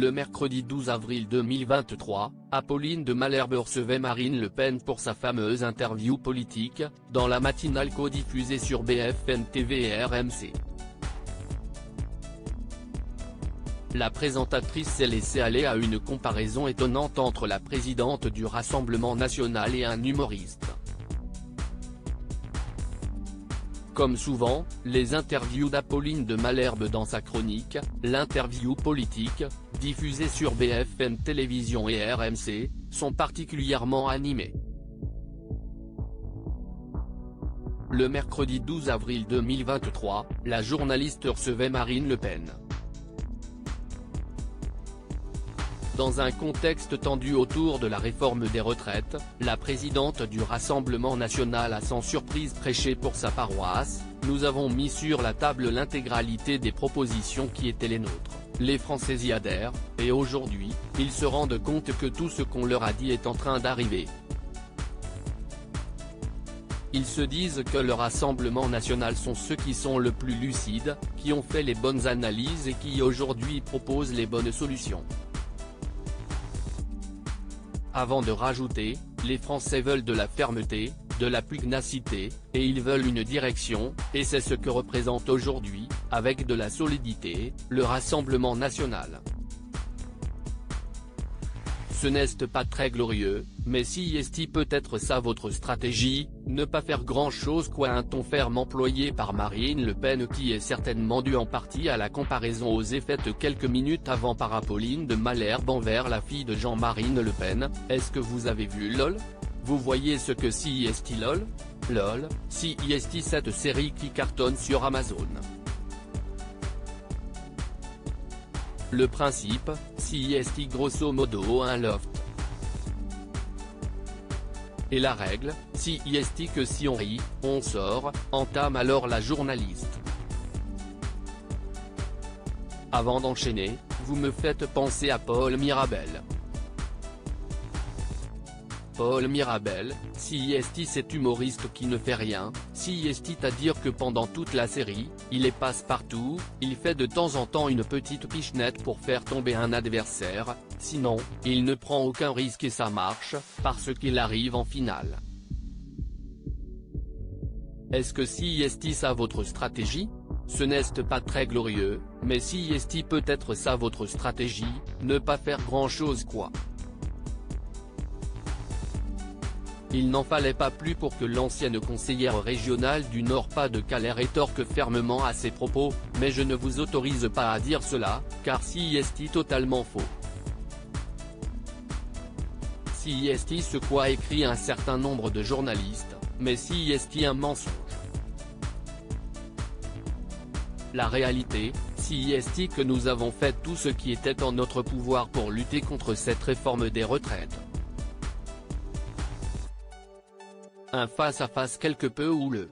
Le mercredi 12 avril 2023, Apolline de Malherbe recevait Marine Le Pen pour sa fameuse interview politique, dans la matinale codiffusée sur BFM TV et RMC. La présentatrice s'est laissée aller à une comparaison étonnante entre la présidente du Rassemblement national et un humoriste. Comme souvent, les interviews d'Apolline de Malherbe dans sa chronique, l'interview politique, diffusée sur BFM Télévision et RMC, sont particulièrement animées. Le mercredi 12 avril 2023, la journaliste recevait Marine Le Pen. Dans un contexte tendu autour de la réforme des retraites, la présidente du Rassemblement national a sans surprise prêché pour sa paroisse. Nous avons mis sur la table l'intégralité des propositions qui étaient les nôtres. Les Français y adhèrent, et aujourd'hui, ils se rendent compte que tout ce qu'on leur a dit est en train d'arriver. Ils se disent que le Rassemblement national sont ceux qui sont le plus lucides, qui ont fait les bonnes analyses et qui aujourd'hui proposent les bonnes solutions. Avant de rajouter, les Français veulent de la fermeté, de la pugnacité, et ils veulent une direction, et c'est ce que représente aujourd'hui, avec de la solidité, le Rassemblement national. Ce n'est pas très glorieux, mais si est peut-être ça votre stratégie, ne pas faire grand-chose quoi, un ton ferme employé par Marine Le Pen qui est certainement dû en partie à la comparaison osée faite quelques minutes avant par Apolline de Malherbe envers la fille de Jean-Marine Le Pen. Est-ce que vous avez vu LOL? Vous voyez ce que si est LOL? LOL, si est cette série qui cartonne sur Amazon. Le principe, si est grosso modo un loft. Et la règle, si est que si on rit, on sort, entame alors la journaliste. Avant d'enchaîner, vous me faites penser à Paul Mirabel. Paul Mirabel, si est cet humoriste qui ne fait rien, si est à dire que pendant toute la série, il est passe-partout, il fait de temps en temps une petite pichenette pour faire tomber un adversaire, sinon, il ne prend aucun risque et ça marche, parce qu'il arrive en finale. Est-ce que si est ça votre stratégie? Ce n'est pas très glorieux, mais si est peut être ça votre stratégie, ne pas faire grand-chose quoi. Il n'en fallait pas plus pour que l'ancienne conseillère régionale du Nord-Pas-de-Calais rétorque fermement à ses propos, mais je ne vous autorise pas à dire cela, car si est totalement faux. Si est ce quoi écrit un certain nombre de journalistes, mais si est un mensonge. La réalité, si est que nous avons fait tout ce qui était en notre pouvoir pour lutter contre cette réforme des retraites. Un face-à-face quelque peu houleux.